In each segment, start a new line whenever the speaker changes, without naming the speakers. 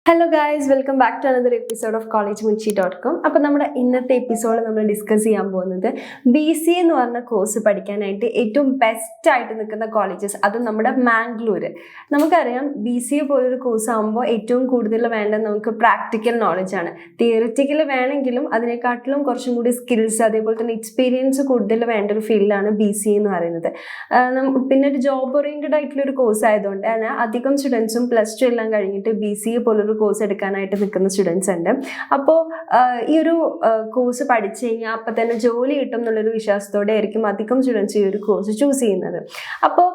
Hello guys, welcome back to another episode of collegemunchi.com. അപ്പോൾ നമ്മുടെ ഇന്നത്തെ എപ്പിസോഡ് നമ്മൾ ഡിസ്കസ് ചെയ്യാൻ പോകുന്നത് BCA എന്ന് പറഞ്ഞ കോഴ്സ് പഠിക്കാനായിട്ട് ഏറ്റവും ബെസ്റ്റ് ആയിട്ട് നിൽക്കുന്ന കോളേജസ്, അതും നമ്മുടെ മാംഗ്ലൂര്. നമുക്കറിയാം BCA പോലൊരു കോഴ്സ് ആകുമ്പോൾ ഏറ്റവും കൂടുതൽ വേണ്ടത് നമുക്ക് പ്രാക്ടിക്കൽ നോളജ് ആണ്. തിയറിറ്റിക്കൽ വേണമെങ്കിലും അതിനെക്കാട്ടിലും കുറച്ചും കൂടി സ്കിൽസ്, അതേപോലെ തന്നെ എക്സ്പീരിയൻസ് കൂടുതൽ വേണ്ട ഒരു ഫീൽഡാണ് BCA എന്ന് പറയുന്നത്. പിന്നെ ഒരു ജോബ് ഓറിയൻറ്റഡ് ആയിട്ടുള്ള ഒരു കോഴ്സ് ആയതുകൊണ്ട് തന്നെ അധികം സ്റ്റുഡൻസും +2 എല്ലാം കഴിഞ്ഞിട്ട് BCA പോലൊരു കോഴ്സ് എടുക്കാനായിട്ട് നിൽക്കുന്ന സ്റ്റുഡൻസ് ഉണ്ട്. അപ്പോൾ ഈ ഒരു കോഴ്സ് പഠിച്ചു കഴിഞ്ഞാൽ അപ്പം തന്നെ ജോലി കിട്ടും എന്നുള്ളൊരു വിശ്വാസത്തോടെ ആയിരിക്കും അധികം സ്റ്റുഡൻസ് ഈ ഒരു കോഴ്സ് ചൂസ് ചെയ്യുന്നത്. അപ്പോൾ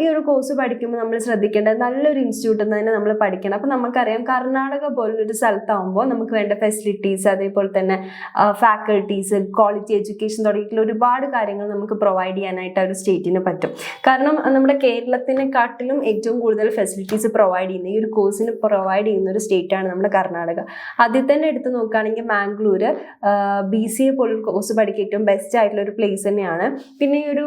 ഈ ഒരു കോഴ്സ് പഠിക്കുമ്പോൾ നമ്മൾ ശ്രദ്ധിക്കേണ്ടത് നല്ലൊരു ഇൻസ്റ്റിറ്റ്യൂട്ടിൽ നിന്ന് തന്നെ നമ്മൾ പഠിക്കണം. അപ്പോൾ നമുക്കറിയാം കർണാടക പോലൊരു സ്ഥലത്താകുമ്പോൾ നമുക്ക് വേണ്ട ഫെസിലിറ്റീസ്, അതേപോലെ തന്നെ ഫാക്കൽറ്റീസ്, ക്വാളിറ്റി എഡ്യൂക്കേഷൻ തുടങ്ങിയിട്ടുള്ള ഒരുപാട് കാര്യങ്ങൾ നമുക്ക് പ്രൊവൈഡ് ചെയ്യാനായിട്ട് ആ ഒരു സ്റ്റേറ്റിന് പറ്റും. കാരണം നമ്മുടെ കേരളത്തിനെക്കാട്ടിലും ഏറ്റവും കൂടുതൽ ഫെസിലിറ്റീസ് പ്രൊവൈഡ് ചെയ്യുന്ന ഈ ഒരു കോഴ്സിന് പ്രൊവൈഡ് ചെയ്യുന്ന ഒരു സ്റ്റേറ്റാണ് നമ്മുടെ കർണാടക. അതിൽ തന്നെ എടുത്ത് നോക്കുകയാണെങ്കിൽ മാംഗ്ലൂര് BCA പോലൊരു കോഴ്സ് പഠിക്കാൻ ഏറ്റവും ബെസ്റ്റ് ആയിട്ടുള്ള ഒരു പ്ലേസ് തന്നെയാണ്. പിന്നെ ഈ ഒരു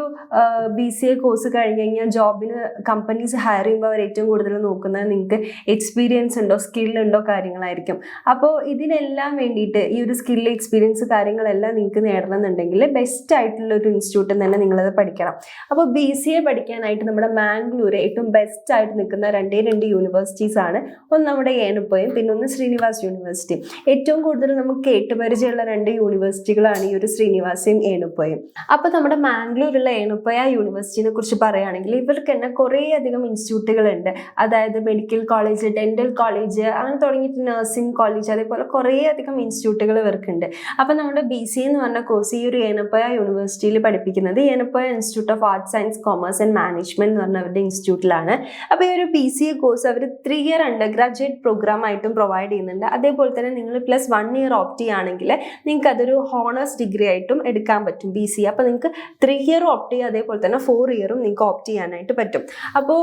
BCA കോഴ്സ് കഴിഞ്ഞ് കഴിഞ്ഞാൽ ജോബിന് കമ്പനീസ് ഹയർ ചെയ്യുമ്പോൾ അവർ ഏറ്റവും കൂടുതൽ നോക്കുന്നത് നിങ്ങൾക്ക് എക്സ്പീരിയൻസ് ഉണ്ടോ, സ്കില്ലുണ്ടോ കാര്യങ്ങളായിരിക്കും. അപ്പോൾ ഇതിനെല്ലാം വേണ്ടിയിട്ട് ഈ ഒരു സ്കില്ല്, എക്സ്പീരിയൻസ് കാര്യങ്ങളെല്ലാം നിങ്ങൾക്ക് നേടണമെന്നുണ്ടെങ്കിൽ ബെസ്റ്റ് ആയിട്ടുള്ള ഒരു ഇൻസ്റ്റിറ്റ്യൂട്ടിൽ തന്നെ നിങ്ങളത് പഠിക്കണം. അപ്പോൾ BCA പഠിക്കാനായിട്ട് നമ്മുടെ മാംഗ്ലൂര് ഏറ്റവും ബെസ്റ്റ് ആയിട്ട് നിൽക്കുന്ന രണ്ട് യൂണിവേഴ്സിറ്റീസ് ആണ്. ഒന്ന് നമ്മുടെ ഏനപ്പോയും പിന്നെ ഒന്ന് ശ്രീനിവാസ് യൂണിവേഴ്സിറ്റി. ഏറ്റവും കൂടുതൽ നമുക്ക് കേട്ടുപരിചയമുള്ള 2 യൂണിവേഴ്സിറ്റികളാണ് ഈ ഒരു ശ്രീനിവാസയും ഏനപ്പോയും. അപ്പോൾ നമ്മുടെ മാംഗ്ലൂരുള്ള ഏനപ്പോയ യൂണിവേഴ്സിറ്റിനെ കുറിച്ച് പറയുകയാണെങ്കിൽ ഇവർക്ക് തന്നെ കുറേ അധികം ഇൻസ്റ്റിറ്റ്യൂട്ടുകളുണ്ട്. അതായത് മെഡിക്കൽ കോളേജ്, ഡെന്റൽ കോളേജ്, അങ്ങനെ തുടങ്ങിയിട്ട് നഴ്സിംഗ് കോളേജ്, അതേപോലെ കുറേ അധികം ഇൻസ്റ്റിറ്റ്യൂട്ടുകൾ ഇവർക്കുണ്ട്. അപ്പോൾ നമ്മുടെ BCA എന്ന് പറഞ്ഞ കോഴ്സ് ഈ ഒരു ഏനപ്പോയ യൂണിവേഴ്സിറ്റിയിൽ പഠിപ്പിക്കുന്നത് Yenepoya institute of arts, science, commerce and management എന്ന് പറഞ്ഞ അവരുടെ ഇൻസ്റ്റിറ്റ്യൂട്ടിലാണ്. അപ്പോൾ ഈ ഒരു BCA കോഴ്സ് അവർ 3 ഇയർ അണ്ടർ ഗ്രാജുവേറ്റ് പ്രോഗ്രാം ആയിട്ടും പ്രൊവൈഡ് ചെയ്യുന്നുണ്ട്. അതേപോലെ തന്നെ നിങ്ങൾ +1 ഇയർ ഓപ്റ്റ് ചെയ്യുകയാണെങ്കിൽ നിങ്ങൾക്ക് അതൊരു ഹോണേഴ്സ് ഡിഗ്രി ആയിട്ടും എടുക്കാൻ പറ്റും BCA. അപ്പോൾ നിങ്ങൾക്ക് 3 ഇയർ ഓപ്റ്റ് ചെയ്യുക, അതേപോലെ തന്നെ 4 ഇയറും നിങ്ങൾക്ക് ഓപ്റ്റ് ചെയ്യാനായിട്ട് പറ്റും. അപ്പോൾ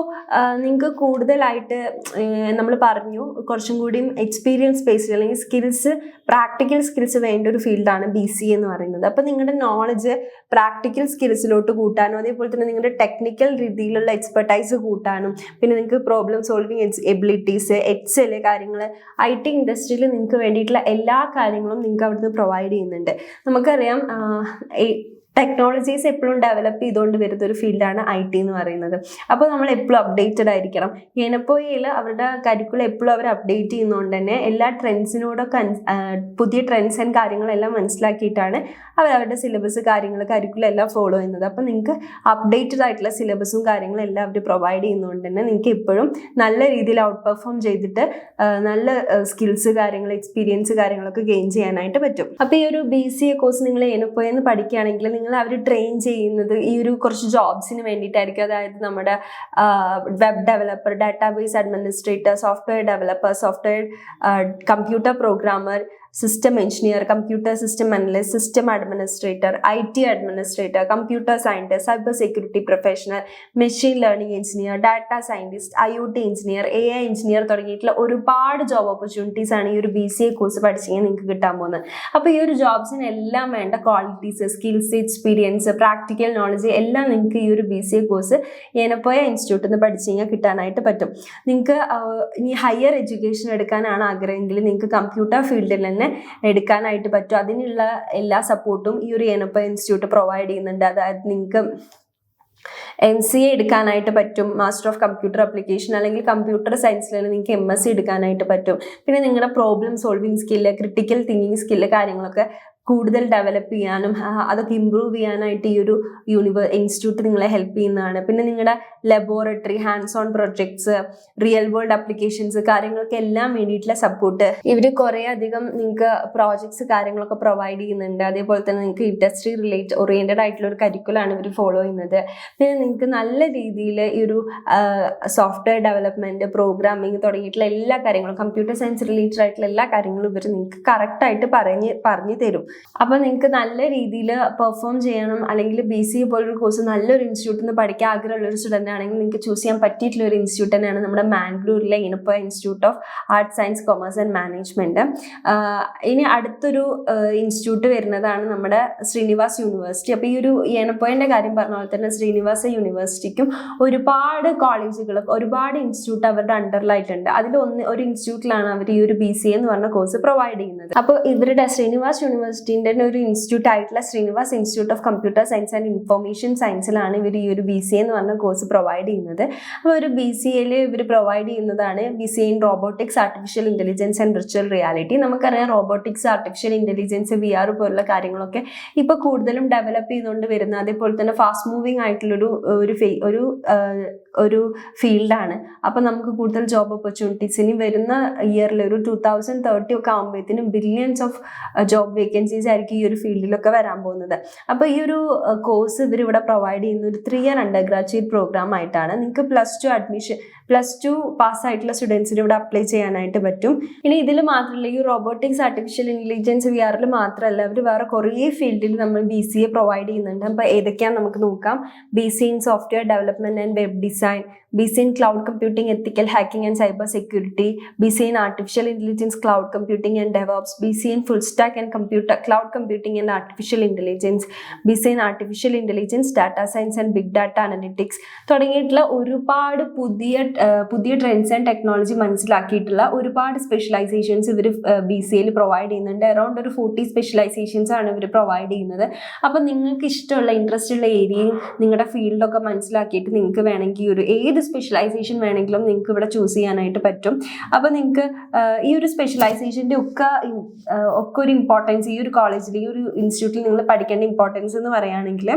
നിങ്ങൾക്ക് കൂടുതലായിട്ട് നമ്മൾ പറഞ്ഞു കുറച്ചും കൂടിയും എക്സ്പീരിയൻസ് ബേസ്ഡ് അല്ലെങ്കിൽ സ്കിൽസ്, പ്രാക്ടിക്കൽ സ്കിൽസ് വേണ്ട ഒരു ഫീൽഡാണ് BCA എന്ന് പറയുന്നത്. അപ്പോൾ നിങ്ങളുടെ നോളജ് പ്രാക്ടിക്കൽ സ്കിൽസിലോട്ട് കൂട്ടാനും, അതേപോലെ തന്നെ നിങ്ങളുടെ ടെക്നിക്കൽ രീതിയിലുള്ള എക്സ്പെർട്ടൈസ് കൂട്ടാനും, പിന്നെ നിങ്ങൾക്ക് പ്രോബ്ലം സോൾവിങ് എബിലിറ്റീസ്, എക്സൽ കാര്യങ്ങൾ, IT ഇൻഡസ്ട്രിയിൽ നിങ്ങൾക്ക് വേണ്ടിയിട്ടുള്ള എല്ലാ കാര്യങ്ങളും നിങ്ങൾക്ക് അവിടുന്ന് പ്രൊവൈഡ് ചെയ്യുന്നുണ്ട്. നമുക്കറിയാം ടെക്നോളജീസ് എപ്പോഴും ഡെവലപ്പ് ചെയ്തുകൊണ്ട് വരുന്ന ഒരു ഫീൽഡാണ് IT എന്ന് പറയുന്നത്. അപ്പോൾ നമ്മൾ എപ്പോഴും അപ്ഡേറ്റഡ് ആയിരിക്കണം. ഏനപ്പോയിൽ അവരുടെ കരിക്കുലം എപ്പോഴും അവർ അപ്ഡേറ്റ് ചെയ്യുന്നതുകൊണ്ട് തന്നെ എല്ലാ ട്രെൻഡ്സിനോടൊക്കെ പുതിയ ട്രെൻഡ്സ് ആൻഡ് കാര്യങ്ങളെല്ലാം മനസ്സിലാക്കിയിട്ടാണ് അവരുടെ സിലബസ് കാര്യങ്ങൾ, കരിക്കുലം എല്ലാം ഫോളോ ചെയ്യുന്നത്. അപ്പോൾ നിങ്ങൾക്ക് അപ്ഡേറ്റഡ് ആയിട്ടുള്ള സിലബസും കാര്യങ്ങളും എല്ലാം അവർ പ്രൊവൈഡ് ചെയ്യുന്നതുകൊണ്ട് തന്നെ നിങ്ങൾക്ക് എപ്പോഴും നല്ല രീതിയിൽ ഔട്ട് പെർഫോം ചെയ്തിട്ട് നല്ല സ്കിൽസ് കാര്യങ്ങൾ, എക്സ്പീരിയൻസ് കാര്യങ്ങളൊക്കെ ഗെയിൻ ചെയ്യാനായിട്ട് പറ്റും. അപ്പോൾ ഈ ഒരു BCA കോഴ്സ് നിങ്ങൾ ഏനപ്പോയെന്ന് പഠിക്കുകയാണെങ്കിൽ നിങ്ങൾ അവർ ട്രെയിൻ ചെയ്യുന്നത് ഈ ഒരു കുറച്ച് ജോബ്സിന് വേണ്ടിയിട്ടായിരിക്കും. അതായത് നമ്മുടെ web developer, database administrator, software developer, software computer programmer, system engineer, computer system analyst, system administrator, IT administrator, computer scientist, cyber security professional, machine learning engineer, data scientist, IoT engineer, AI engineer തുടങ്ങിയിട്ടുള്ള ഒരുപാട് job opportunities ആണ് ഈ ഒരു BCA course പഠിച്ചെങ്കിൽ നിങ്ങൾക്ക് കിട്ടാൻ പോകുന്നത്. അപ്പോൾ ഈ ഒരു ജോബ്സിനെല്ലാം വേണ്ട qualities, skills, experience, practical knowledge എല്ലാം നിങ്ങൾക്ക് ഈ ഒരു BCA കോഴ്സ് ഏനപ്പോയ ഇൻസ്റ്റിറ്റ്യൂട്ടിൽ നിന്ന് പഠിച്ചു കഴിഞ്ഞാൽ കിട്ടാനായിട്ട് പറ്റും. നിങ്ങൾക്ക് ഇനി ഹയർ എഡ്യൂക്കേഷൻ എടുക്കാനാണ് ആഗ്രഹമെങ്കിൽ നിങ്ങൾക്ക് കമ്പ്യൂട്ടർ ഫീൽഡിൽ തന്നെ എടുക്കാനായിട്ട് പറ്റും. അതിനുള്ള എല്ലാ സപ്പോർട്ടും ഈ ഒരു ഏനപ്പോയ ഇൻസ്റ്റിറ്റ്യൂട്ട് പ്രൊവൈഡ് ചെയ്യുന്നുണ്ട്. അതായത് നിങ്ങൾക്ക് MCA എടുക്കാനായിട്ട് പറ്റും, മാസ്റ്റർ ഓഫ് കമ്പ്യൂട്ടർ ആപ്ലിക്കേഷൻ, അല്ലെങ്കിൽ കമ്പ്യൂട്ടർ സയൻസിൽ നിങ്ങൾക്ക് MSc എടുക്കാനായിട്ട് പറ്റും. പിന്നെ നിങ്ങളുടെ problem solving skill, critical thinking skill കാര്യങ്ങളൊക്കെ കൂടുതൽ ഡെവലപ്പ് ചെയ്യാനും അതൊക്കെ ഇമ്പ്രൂവ് ചെയ്യാനായിട്ട് ഈ ഒരു ഇൻസ്റ്റിറ്റ്യൂട്ട് നിങ്ങളെ ഹെൽപ്പ് ചെയ്യുന്നതാണ്. പിന്നെ നിങ്ങളുടെ laboratory, hands on projects, real world applications കാര്യങ്ങൾക്ക് എല്ലാം വേണ്ടിയിട്ടുള്ള സപ്പോർട്ട് ഇവർ കുറേ അധികം നിങ്ങൾക്ക് പ്രോജക്ട്സ് കാര്യങ്ങളൊക്കെ പ്രൊവൈഡ് ചെയ്യുന്നുണ്ട്. അതേപോലെ തന്നെ നിങ്ങൾക്ക് ഇൻഡസ്ട്രി ഓറിയൻറ്റഡ് ആയിട്ടുള്ള ഒരു കരിക്കുലാണ് ഇവർ ഫോളോ ചെയ്യുന്നത്. പിന്നെ നിങ്ങൾക്ക് നല്ല രീതിയിൽ ഈ ഒരു സോഫ്റ്റ്വെയർ ഡെവലപ്മെൻറ്റ്, പ്രോഗ്രാമിങ് തുടങ്ങിയിട്ടുള്ള എല്ലാ കാര്യങ്ങളും, കമ്പ്യൂട്ടർ സയൻസ് റിലേറ്റഡ് ആയിട്ടുള്ള എല്ലാ കാര്യങ്ങളും ഇവർ നിങ്ങൾക്ക് കറക്റ്റായിട്ട് പറഞ്ഞു തരും. അപ്പോൾ നിങ്ങൾക്ക് നല്ല രീതിയിൽ പെർഫോം ചെയ്യണം, അല്ലെങ്കിൽ BCA പോലൊരു കോഴ്സ് നല്ലൊരു ഇൻസ്റ്റിറ്റ്യൂട്ടിൽ നിന്ന് പഠിക്കാൻ ആഗ്രഹമുള്ള ഒരു സ്റ്റുഡൻ്റ് ആണെങ്കിൽ നിങ്ങൾക്ക് ചൂസ് ചെയ്യാൻ പറ്റിയിട്ടുള്ള ഒരു ഇൻസ്റ്റിറ്റ്യൂട്ട് തന്നെയാണ് നമ്മുടെ മാംഗ്ലൂരിലെ Yenepoya institute of arts, science, commerce and management. ഇനി അടുത്തൊരു ഇൻസ്റ്റിറ്റ്യൂട്ട് വരുന്നതാണ് നമ്മുടെ ശ്രീനിവാസ് യൂണിവേഴ്സിറ്റി. അപ്പോൾ ഈ ഒരു ഈനപ്പോയൻ്റെ കാര്യം പറഞ്ഞ പോലെ തന്നെ ശ്രീനിവാസ യൂണിവേഴ്സിറ്റിക്കും ഒരുപാട് കോളേജുകൾ, ഒരുപാട് ഇൻസ്റ്റിറ്റ്യൂട്ട് അവരുടെ അണ്ടറിലായിട്ടുണ്ട്. ഒരു ഇൻസ്റ്റിറ്റ്യൂട്ടിലാണ് അവർ ഈ ഒരു BCA എന്ന് പറഞ്ഞ കോഴ്സ് പ്രൊവൈഡ് ചെയ്യുന്നത്. അപ്പോൾ ഇവരുടെ ശ്രീനിവാസ് യൂണിവേഴ്സിറ്റിൻ്റെ ഒരു ഇൻസ്റ്റിറ്റ്യൂട്ട് ആയിട്ടുള്ള Srinivas institute of computer science and information സയൻസിലാണ് ഇവർ ഈ ഒരു BCA എന്ന് പറഞ്ഞ കോഴ്സ് പ്രൊവൈഡ് ചെയ്യുന്നത്. അപ്പോൾ ഒരു BCAയിൽ ഇവർ പ്രൊവൈഡ് ചെയ്യുന്നതാണ് BCA in robotics, artificial intelligence and virtual reality. നമുക്കറിയാം റോബോട്ടിക്സ്, ആർട്ടിഫിഷ്യൽ ഇൻ്റലിജൻസ്, VR പോലുള്ള കാര്യങ്ങളൊക്കെ ഇപ്പോൾ കൂടുതലും ഡെവലപ്പ് ചെയ്തുകൊണ്ട് വരുന്ന, അതേപോലെ തന്നെ ഫാസ്റ്റ് മൂവിങ് ആയിട്ടുള്ളൊരു ഒരു ഫീൽഡാണ്. അപ്പോൾ നമുക്ക് കൂടുതൽ ജോബ് ഓപ്പർച്യൂണിറ്റീസ് ഇനി വരുന്ന ഇയറിൽ ഒരു 2030 ഒക്കെ ആകുമ്പോഴത്തേനും ബില്യൺസ് ഓഫ് ജോബ് വേക്കൻസീസ് ആയിരിക്കും ഈ ഒരു ഫീൽഡിലൊക്കെ വരാൻ പോകുന്നത്. അപ്പോൾ ഈ ഒരു കോഴ്സ് ഇവരിവിടെ പ്രൊവൈഡ് ചെയ്യുന്ന ഒരു 3 ഇയർ അണ്ടർ ഗ്രാജുവേറ്റ് പ്രോഗ്രാം ആയിട്ടാണ്. നിങ്ങൾക്ക് +2 പാസ്സായിട്ടുള്ള സ്റ്റുഡൻസിന് ഇവിടെ അപ്ലൈ ചെയ്യാനായിട്ട് പറ്റും. ഇനി ഇതിൽ മാത്രമല്ല, ഈ റോബോട്ടിക്സ്, ആർട്ടിഫിഷ്യൽ ഇൻ്റലിജൻസ്, VRൽ മാത്രമല്ല അവർ വേറെ കുറേ ഫീൽഡിൽ നമ്മൾ BCA പ്രൊവൈഡ് ചെയ്യുന്നുണ്ട്. അപ്പോൾ ഏതൊക്കെയാണെന്ന് നമുക്ക് നോക്കാം. BCA in software development and web design, BCA in Cloud Computing, Ethical Hacking and Cyber Security, BCA in Artificial Intelligence, Cloud Computing and DevOps, BCA in Full Stack and Cloud Computing and Artificial Intelligence, BCA in Artificial Intelligence, Data Science and Big Data Analytics തുടങ്ങിയിട്ടുള്ള ഒരുപാട് പുതിയ trends and technology മനസ്സിലാക്കിയിട്ടുള്ള ഒരുപാട് specialisations ഇവർ BCAയിൽ provide ചെയ്യുന്നുണ്ട്. Around ഒരു 40 specialisations ആണ് ഇവർ provide ചെയ്യുന്നത്. അപ്പോൾ നിങ്ങൾക്ക് ഇഷ്ടമുള്ള, ഇൻട്രസ്റ്റ് ഉള്ള ഏരിയയും നിങ്ങളുടെ ഫീൽഡൊക്കെ മനസ്സിലാക്കിയിട്ട് നിങ്ങൾക്ക് വേണമെങ്കിൽ ഏത് സ്പെഷ്യലൈസേഷൻ വേണമെങ്കിലും നിങ്ങൾക്ക് ഇവിടെ ചൂസ് ചെയ്യാനായിട്ട് പറ്റും. അപ്പോൾ നിങ്ങൾക്ക് ഈ ഒരു സ്പെഷ്യലൈസേഷൻ്റെ ഒക്കെ ഒരു ഇമ്പോർട്ടൻസ്, ഈ ഒരു കോളേജിൽ, ഈ ഒരു ഇൻസ്റ്റിറ്റ്യൂട്ടിൽ നിങ്ങൾ പഠിക്കേണ്ട ഇമ്പോർട്ടൻസ് എന്ന് പറയുകയാണെങ്കിൽ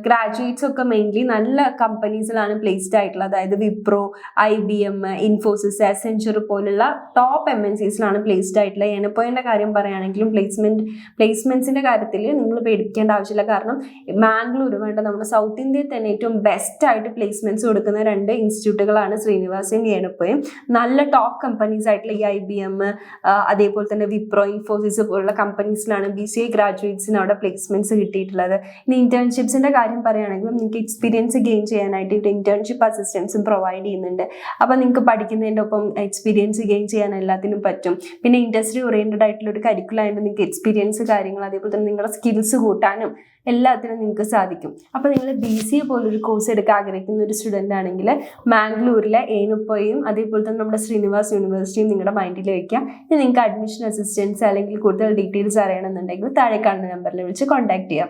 ഗ്രാജുവേറ്റ്സ് ഒക്കെ മെയിൻലി നല്ല കമ്പനീസിലാണ് പ്ലേസ്ഡ് ആയിട്ടുള്ളത്. അതായത് വിപ്രോ, IBM, ഇൻഫോസിസ്, അസെൻചർ പോലുള്ള ടോപ്പ് MNCസിലാണ് പ്ലേസ്ഡ് ആയിട്ടുള്ളത്. ഈനപ്പോയൻ്റെ കാര്യം പറയുകയാണെങ്കിലും പ്ലേസ്മെൻറ്റ്സിൻ്റെ കാര്യത്തിൽ നിങ്ങൾ പേടിക്കേണ്ട ആവശ്യമില്ല. കാരണം മാംഗ്ലൂർ വേണ്ട, നമ്മുടെ സൗത്ത് ഇന്ത്യയിൽ തന്നെ ഏറ്റവും ബെസ്റ്റ് ആയിട്ട് പ്ലേസ്മെൻറ്റ്സ് കൊടുക്കുന്ന 2 ഇൻസ്റ്റിറ്റ്യൂട്ടുകളാണ് ശ്രീനിവാസും ഈനപ്പോയും. നല്ല ടോപ്പ് കമ്പനീസ് ആയിട്ടുള്ള ഈ IBM, അതേപോലെ തന്നെ വിപ്രോ, ഇൻഫോസിസ് പോലുള്ള കമ്പനീസിലാണ് BCA ഗ്രാജുവേറ്റ്സിന് അവിടെ പ്ലേസ്മെന്റ്സ് കിട്ടിയിട്ടുള്ളത്. ഇനി ഇന്റേൺഷിപ്സിന്റെ കാര്യം പറയുകയാണെങ്കിലും നിങ്ങൾക്ക് എക്സ്പീരിയൻസ് ഗെയിൻ ചെയ്യാനായിട്ട് ഇവിടെ ഇന്റേൺഷിപ്പ് അസിസ്റ്റൻസും പ്രൊവൈഡ് ചെയ്യുന്നുണ്ട്. അപ്പോൾ നിങ്ങൾക്ക് പഠിക്കുന്നതിൻ്റെ ഒപ്പം എക്സ്പീരിയൻസ് ഗെയിൻ ചെയ്യാൻ എല്ലാത്തിനും പറ്റും. പിന്നെ ഇൻഡസ്ട്രി ഓറിയന്റഡ് ആയിട്ടുള്ള ഒരു കരിക്കുലമായിട്ട് നിങ്ങൾക്ക് എക്സ്പീരിയൻസ് കാര്യങ്ങൾ, അതേപോലെ തന്നെ നിങ്ങളുടെ സ്കിൽസ് കൂട്ടാനും എല്ലാത്തിനും നിങ്ങൾക്ക് സാധിക്കും. അപ്പോൾ നിങ്ങൾ BCA പോലൊരു കോഴ്സ് എടുക്കാൻ ആഗ്രഹിക്കുന്ന ഒരു സ്റ്റുഡൻ്റ് ആണെങ്കിൽ മാംഗ്ലൂരിലെ ഈനപ്പോയും അതേപോലെ തന്നെ നമ്മുടെ ശ്രീനിവാസ് യൂണിവേഴ്സിറ്റിയും നിങ്ങളുടെ മൈൻഡിൽ വയ്ക്കുക. ഇനി നിങ്ങൾക്ക് അഡ്മിഷൻ അസിസ്റ്റൻസ് അല്ലെങ്കിൽ കൂടുതൽ ഡീറ്റെയിൽസ് അറിയണമെന്നുണ്ടെങ്കിൽ താഴെ കാണുന്ന നമ്പറിൽ വിളിച്ച് കോൺടാക്ട് ചെയ്യാം.